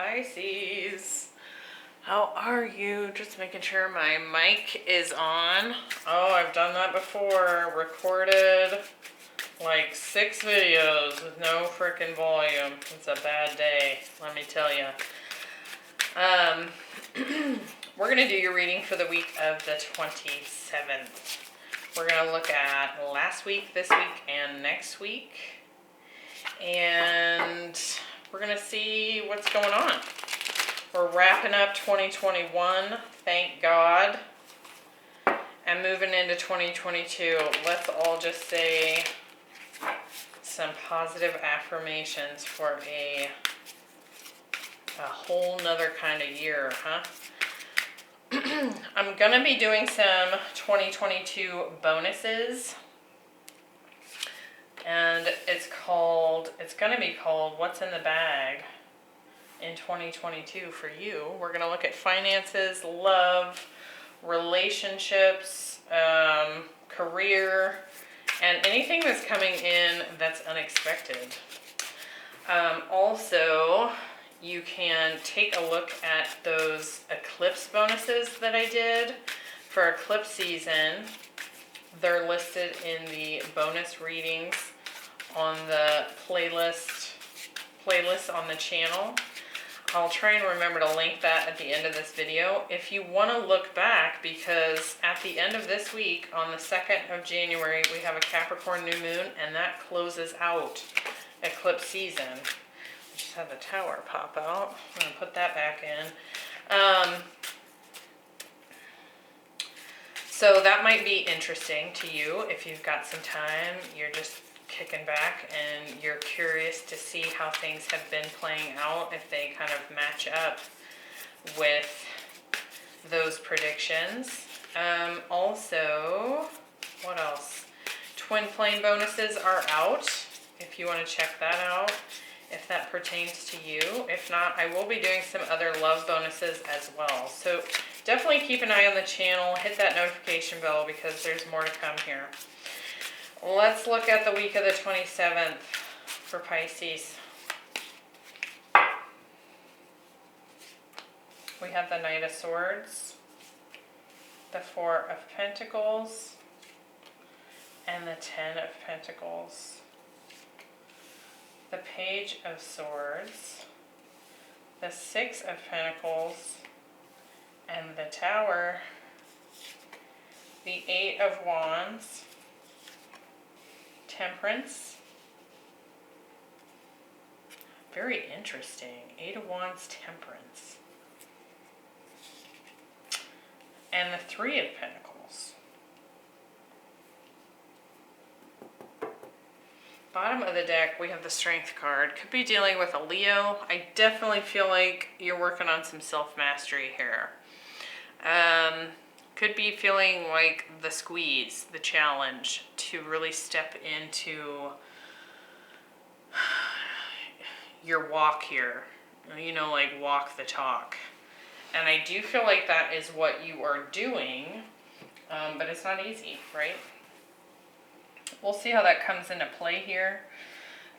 Pisces, how are you? Just making sure my mic is on. Oh, I've done that before. Recorded like 6 videos with no freaking volume. It's a bad day, let me tell you. We're going to do your reading for the week of the 27th. We're going to look at last week, this week, and next week. And we're going to see what's going on. We're wrapping up 2021, thank God, and moving into 2022. Let's all just say some positive affirmations for a whole nother kind of year, huh? I'm going to be doing some 2022 bonuses. And it's going to be called What's in the Bag in 2022 for you. We're going to look at finances, love, relationships, career, and anything that's coming in that's unexpected. Also, you can take a look at those eclipse bonuses that I did for eclipse season. They're listed in the bonus readings on the playlist on the channel. I'll try and remember to link that at the end of this video. If you want to look back, because at the end of this week, on the 2nd of January, we have a Capricorn new moon, and that closes out eclipse season. I just had the tower pop out. I'm going to put that back in. So that might be interesting to you if you've got some time, you're just kicking back and you're curious to see how things have been playing out, if they kind of match up with those predictions. Also, what else? Twin flame bonuses are out, if you want to check that out, if that pertains to you. If not, I will be doing some other love bonuses as well. So definitely keep an eye on the channel, hit that notification bell because there's more to come here. Let's look at the week of the 27th for Pisces. We have the Knight of Swords, the Four of Pentacles, and the Ten of Pentacles. The Page of Swords, the Six of Pentacles, and the Tower, the Eight of Wands, Temperance. Very interesting. Eight of Wands, Temperance. And the Three of Pentacles. Bottom of the deck, we have the Strength card. Could be dealing with a Leo. I definitely feel like you're working on some self-mastery here. Could be feeling like the squeeze, the challenge to really step into your walk here. You know, like walk the talk. And I do feel like that is what you are doing, but it's not easy, right? We'll see how that comes into play here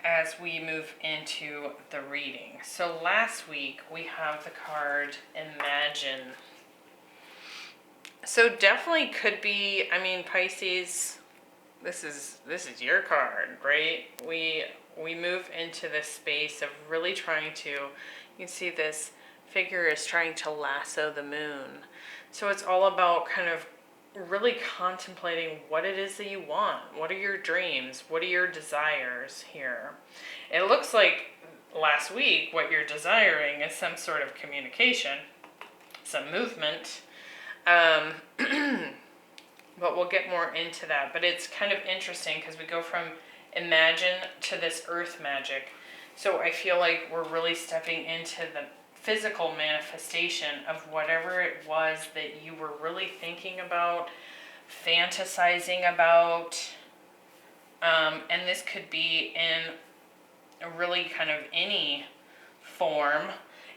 as we move into the reading. So last week we have the card Imagine. So definitely could be, I mean, Pisces, this is your card, right? We move into this space of really trying to, you can see this figure is trying to lasso the moon. So it's all about kind of really contemplating what it is that you want. What are your dreams? What are your desires here? It looks like last week what you're desiring is some sort of communication, some movement. But we'll get more into that. But it's kind of interesting because we go from imagine to this earth magic. So I feel like we're really stepping into the physical manifestation of whatever it was that you were really thinking about, fantasizing about. And this could be in a really kind of any form.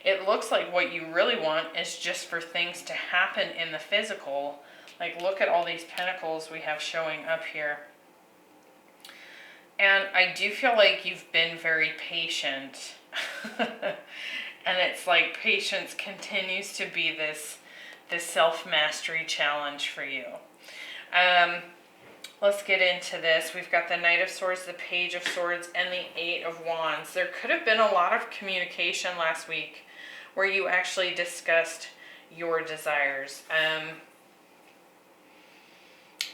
It looks like what you really want is just for things to happen in the physical. Like, look at all these pentacles we have showing up here. And I do feel like you've been very patient. And it's it's like patience continues to be this self-mastery challenge for you. Let's get into this. We've got the Knight of Swords, the Page of Swords, and the Eight of Wands. There could have been a lot of communication last week where you actually discussed your desires.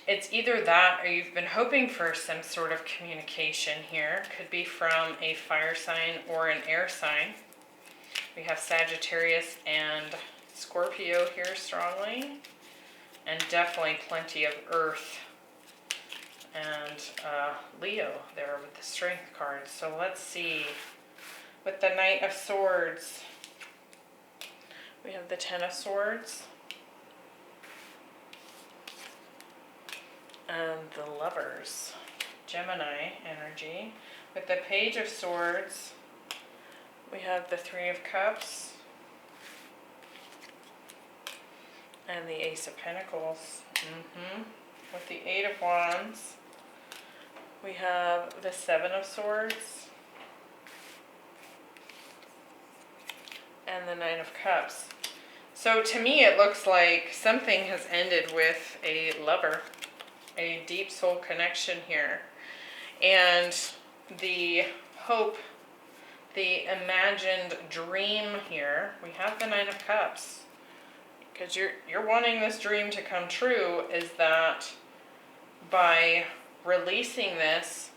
It's either that or you've been hoping for some sort of communication here. Could be from a fire sign or an air sign. We have Sagittarius and Scorpio here strongly. And definitely plenty of Earth and Leo there with the Strength card. So let's see. With the Knight of Swords, we have the Ten of Swords. And the Lovers, Gemini energy. With the Page of Swords, we have the Three of Cups and the Ace of Pentacles. With the Eight of Wands, we have the Seven of Swords and the Nine of Cups. So to me it looks like something has ended with a lover. A deep soul connection here, and the hope, the imagined dream here. We have the Nine of Cups, because you're wanting this dream to come true. Is that by releasing this,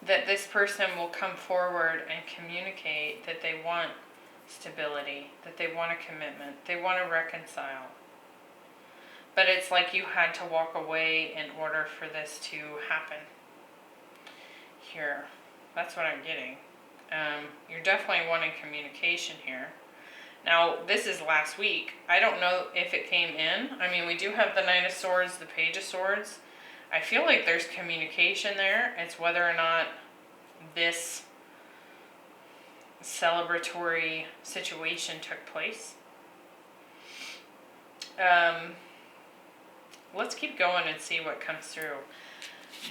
that this person will come forward and communicate that they want stability, that they want a commitment, they want to reconcile. But it's like you had to walk away in order for this to happen. Here. That's what I'm getting. You're definitely wanting communication here. Now, this is last week. I don't know if it came in. I mean, we do have the Knight of Swords, the Page of Swords. I feel like there's communication there. It's whether or not this celebratory situation took place. Let's keep going and see what comes through.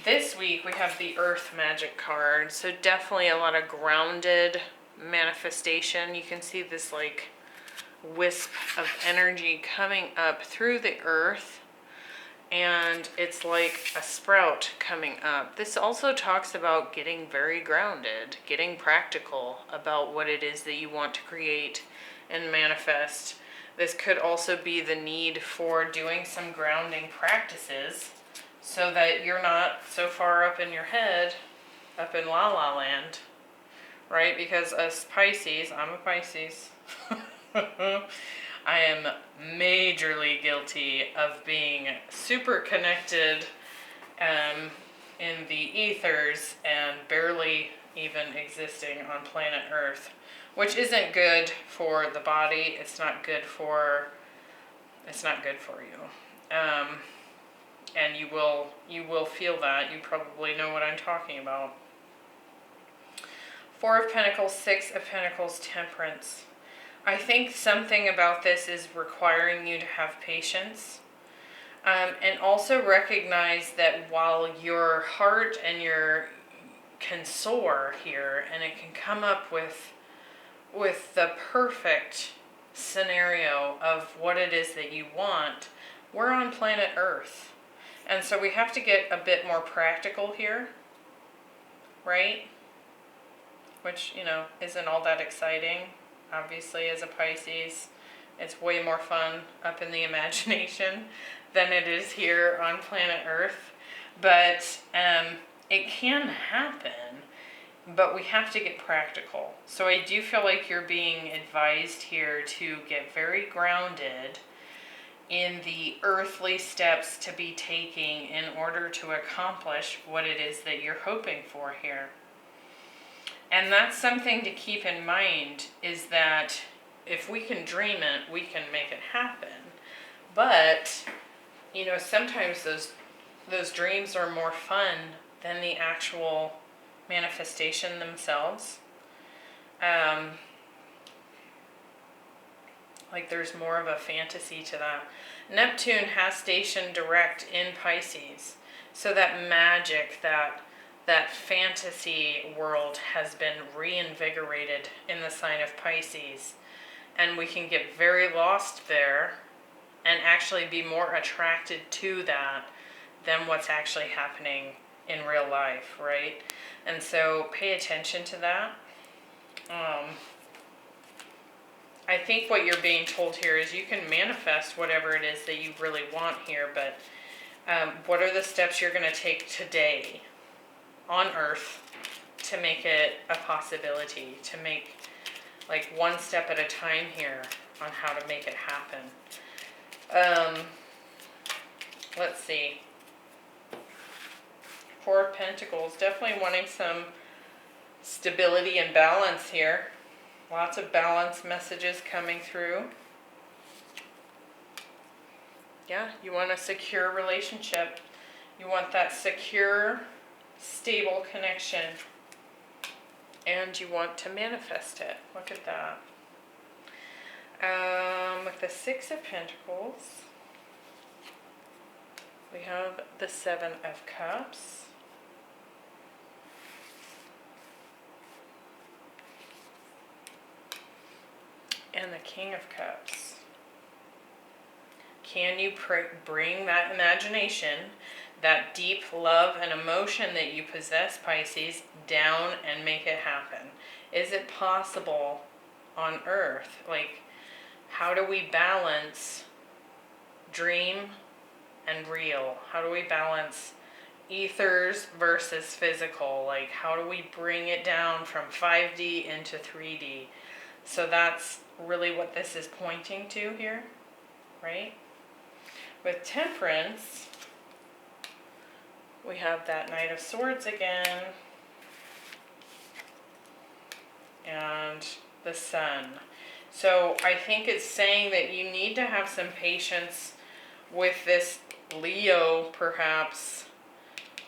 This week we have the Earth Magic card, so definitely a lot of grounded manifestation. You can see this like wisp of energy coming up through the earth, and it's like a sprout coming up. This also talks about getting very grounded, getting practical about what it is that you want to create and manifest. This could also be the need for doing some grounding practices so that you're not so far up in your head, up in la la land, right? Because us Pisces, I'm a Pisces, I am majorly guilty of being super connected in the ethers and barely even existing on planet Earth, which isn't good for the body. It's not good for you. And you will feel that. You probably know what I'm talking about. Four of Pentacles, Six of Pentacles, Temperance. I think something about this is requiring you to have patience. And also recognize that while your heart and your can soar here, and it can come up with the perfect scenario of what it is that you want, we're on planet Earth. And so we have to get a bit more practical here, right? Which, isn't all that exciting. Obviously, as a Pisces, it's way more fun up in the imagination than it is here on planet Earth. But it can happen, but we have to get practical. So I do feel like you're being advised here to get very grounded in the earthly steps to be taking in order to accomplish what it is that you're hoping for here. And that's something to keep in mind, is that if we can dream it, we can make it happen. But, sometimes those dreams are more fun than the actual manifestation themselves. Like there's more of a fantasy to that. Neptune has station direct in Pisces. So that magic, that that fantasy world has been reinvigorated in the sign of Pisces. And we can get very lost there and actually be more attracted to that than what's actually happening in real life, right? And so pay attention to that. I think what you're being told here is you can manifest whatever it is that you really want here, but what are the steps you're going to take today on Earth to make it a possibility, to make like one step at a time here on how to make it happen. Let's see. Four of Pentacles, definitely wanting some stability and balance here. Lots of balance messages coming through. Yeah, you want a secure relationship. You want that secure, stable connection. And you want to manifest it. Look at that. With the Six of Pentacles, we have the Seven of Cups. And the King of Cups. Can you bring that imagination, that deep love and emotion that you possess, Pisces, down and make it happen? Is it possible on Earth? Like, how do we balance dream and real? How do we balance ethers versus physical? Like, how do we bring it down from 5D into 3D? So that's really what this is pointing to here, right? With Temperance, we have that Knight of Swords again, and the Sun. So I think it's saying that you need to have some patience with this Leo, perhaps,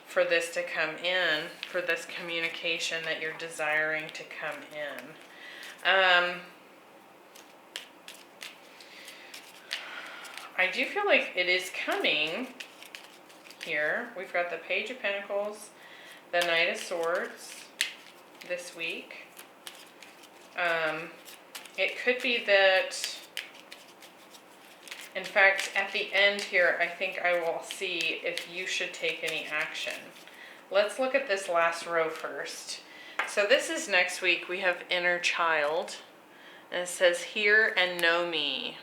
for this to come in, for this communication that you're desiring to come in. I do feel like it is coming here. We've got the Page of Pentacles, the Knight of Swords this week. It could be that, in fact, at the end here, I think I will see if you should take any action. Let's look at this last row first. So this is next week. We have Inner Child, and it says, hear and know me.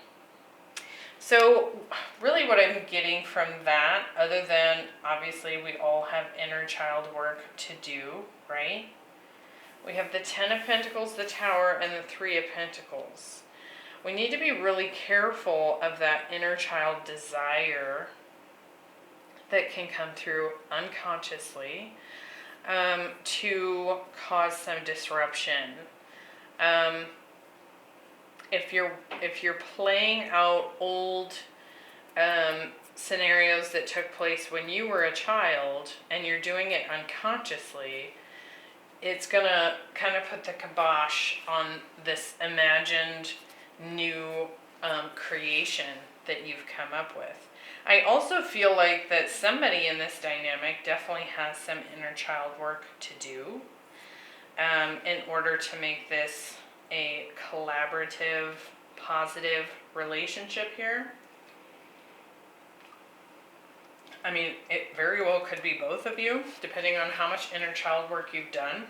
So really what I'm getting from that, other than obviously we all have inner child work to do, right? We have the Ten of Pentacles, the Tower, and the Three of Pentacles. We need to be really careful of that inner child desire that can come through unconsciously to cause some disruption. If you're playing out old scenarios that took place when you were a child and you're doing it unconsciously, it's gonna kind of put the kibosh on this imagined new creation that you've come up with. I also feel like that somebody in this dynamic definitely has some inner child work to do in order to make this a collaborative, positive relationship here. I mean, it very well could be both of you, depending on how much inner child work you've done.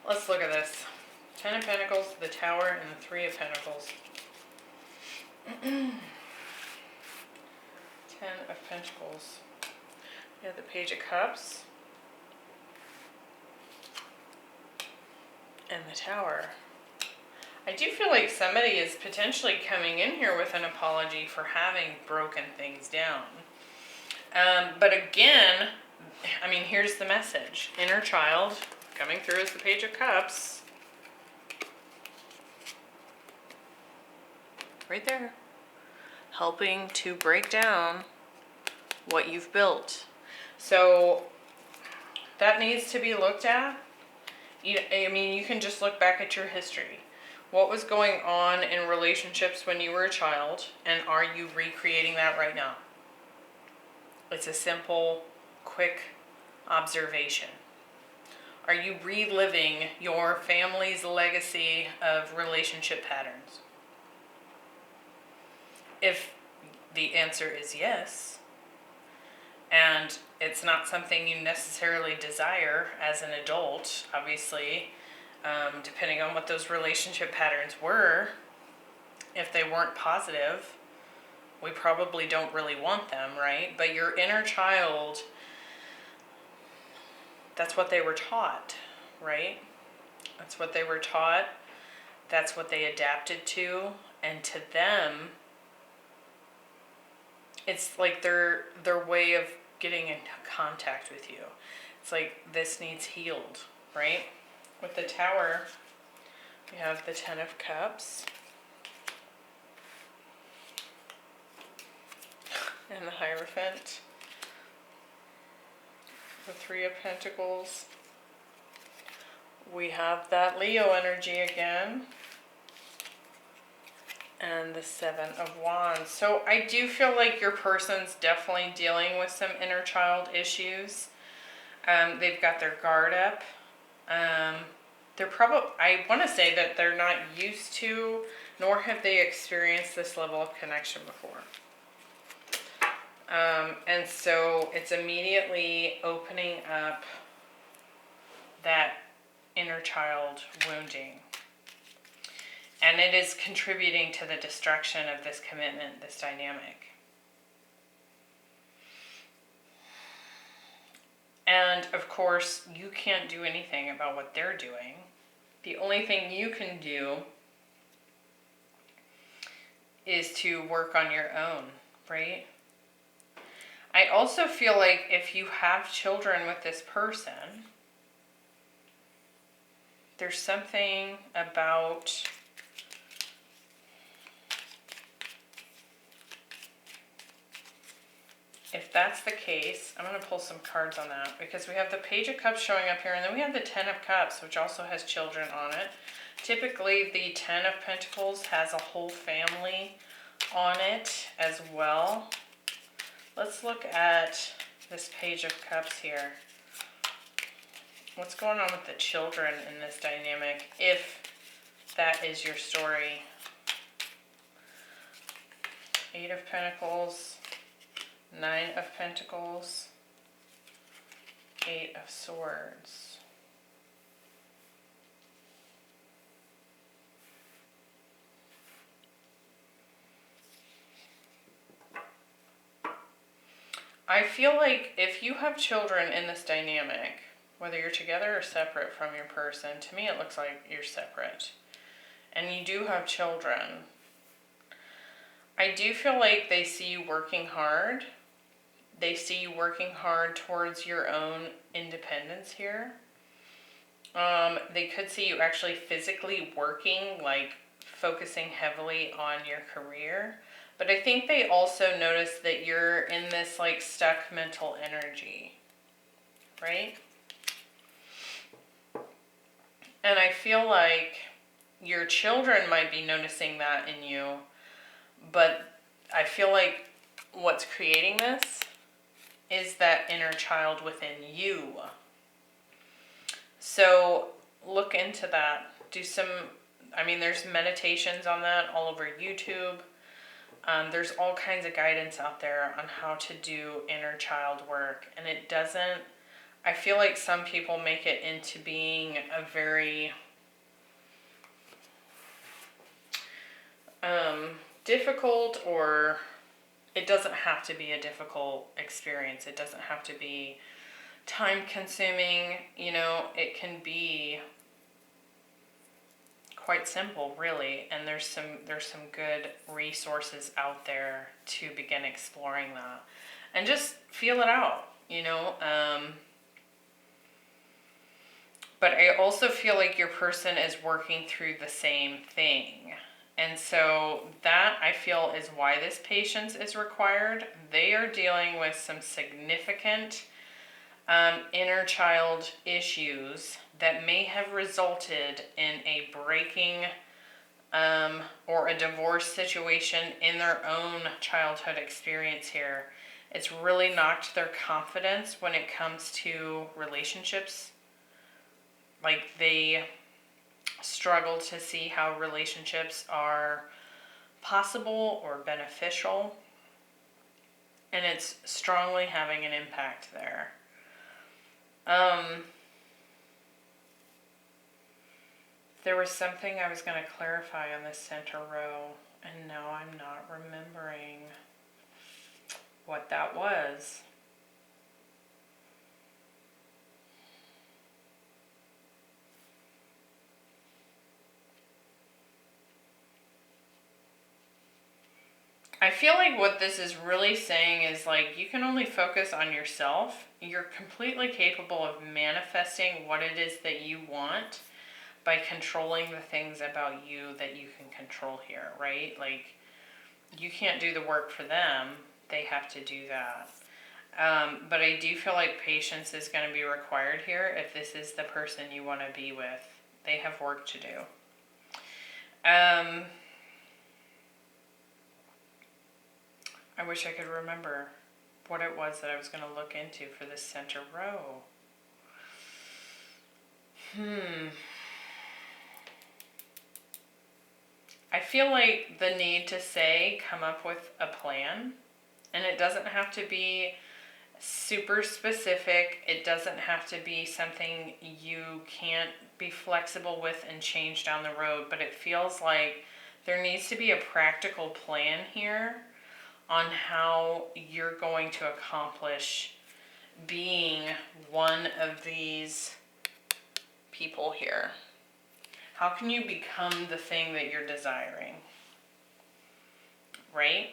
Let's look at this. Ten of Pentacles, the Tower, and the Three of Pentacles. Ten of Pentacles. We have the Page of Cups. And the Tower. I do feel like somebody is potentially coming in here with an apology for having broken things down. But again, I mean, here's the message. Inner child coming through as the Page of Cups. Right there. Helping to break down what you've built. So that needs to be looked at. I mean, you can just look back at your history. What was going on in relationships when you were a child, and are you recreating that right now? It's a simple, quick observation? Are you reliving your family's legacy of relationship patterns? If the answer is yes, and it's not something you necessarily desire as an adult, obviously, depending on what those relationship patterns were, if they weren't positive, we probably don't really want them, right? But your inner child, that's what they were taught, right? That's what they were taught. That's what they adapted to. And to them, it's like their way of getting into contact with you. It's like, this needs healed, right? With the Tower, we have the Ten of Cups and the Hierophant, the Three of Pentacles. We have that Leo energy again, and the Seven of Wands. So I do feel like your person's definitely dealing with some inner child issues. They've got their guard up. They're probably, I want to say that they're not used to, nor have they experienced this level of connection before. And so it's immediately opening up that inner child wounding. And it is contributing to the destruction of this commitment, this dynamic. And of course, you can't do anything about what they're doing. The only thing you can do is to work on your own, right? I also feel like if you have children with this person, there's something about if that's the case, I'm going to pull some cards on that, because we have the Page of Cups showing up here, and then we have the Ten of Cups, which also has children on it. Typically, the Ten of Pentacles has a whole family on it as well. Let's look at this Page of Cups here. What's going on with the children in this dynamic, if that is your story? Eight of Pentacles, Nine of Pentacles, Eight of Swords. I feel like if you have children in this dynamic, whether you're together or separate from your person, to me it looks like you're separate, and you do have children, I do feel like they see you working hard. They see you working hard towards your own independence here. They could see you actually physically working, like focusing heavily on your career. But I think they also notice that you're in this like stuck mental energy, right? And I feel like your children might be noticing that in you, but I feel like what's creating this is that inner child within you. So look into that. Do some, there's meditations on that all over YouTube. There's all kinds of guidance out there on how to do inner child work. And it doesn't, I feel like some people make it into being a very difficult, or it doesn't have to be a difficult experience. It doesn't have to be time consuming. It can be quite simple, really, and there's some good resources out there to begin exploring that and just feel it out, but I also feel like your person is working through the same thing, and so that I feel is why this patience is required. They are dealing with some significant inner child issues that may have resulted in a breaking or a divorce situation in their own childhood experience here. It's really knocked their confidence when it comes to relationships. Like, they struggle to see how relationships are possible or beneficial. And it's strongly having an impact there. There was something I was going to clarify on this center row, and now I'm not remembering what that was. I feel like what this is really saying is, like, you can only focus on yourself. You're completely capable of manifesting what it is that you want by controlling the things about you that you can control here, right? Like, you can't do the work for them. They have to do that. But I do feel like patience is going to be required here if this is the person you want to be with. They have work to do. I wish I could remember what it was that I was going to look into for this center row. I feel like the need to say, come up with a plan. And it doesn't have to be super specific. It doesn't have to be something you can't be flexible with and change down the road. But it feels like there needs to be a practical plan here on how you're going to accomplish being one of these people here. How can you become the thing that you're desiring? Right?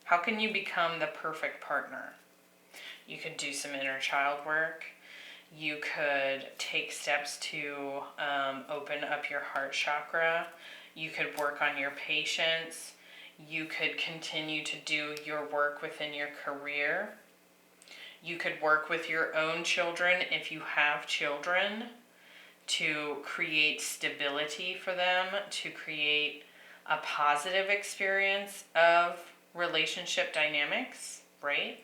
How can you become the perfect partner? You could do some inner child work. You could take steps to open up your heart chakra. You could work on your patience. You could continue to do your work within your career. You could work with your own children if you have children to create stability for them, to create a positive experience of relationship dynamics, right?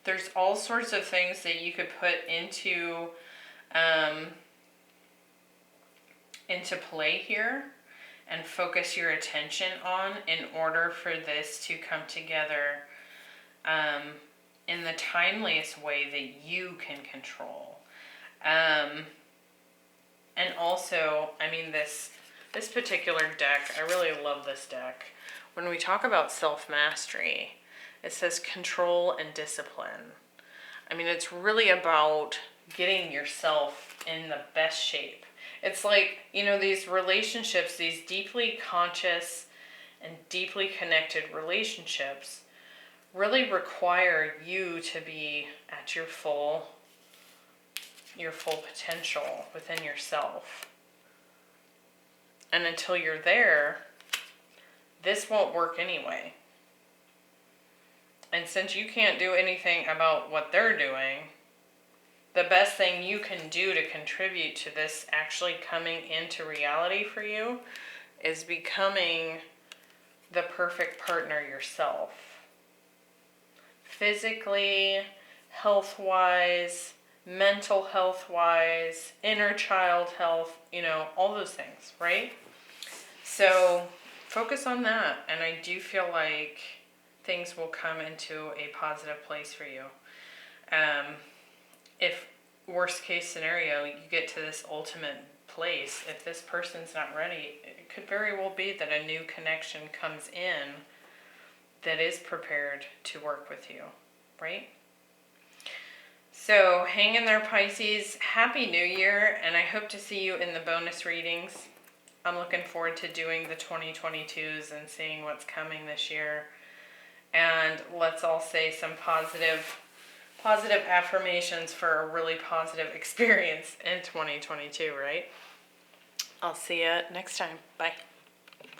There's all sorts of things that you could put into play here and focus your attention on in order for this to come together in the timeliest way that you can control. And also, I mean, this particular deck, I really love this deck. When we talk about self-mastery, it says control and discipline. I mean, it's really about getting yourself in the best shape. It's like, you know, these relationships, these deeply conscious and deeply connected relationships really require you to be at your full potential within yourself. And until you're there, this won't work anyway. And since you can't do anything about what they're doing, the best thing you can do to contribute to this actually coming into reality for you is becoming the perfect partner yourself. Physically, health-wise, mental health-wise, inner child health, you know, all those things, right? So focus on that, and I do feel like things will come into a positive place for you. If worst case scenario, you get to this ultimate place, if this person's not ready, it could very well be that a new connection comes in that is prepared to work with you, right? So hang in there, Pisces. Happy New Year, and I hope to see you in the bonus readings. I'm looking forward to doing the 2022s and seeing what's coming this year. And let's all say some positive affirmations for a really positive experience in 2022, right? I'll see you next time. Bye.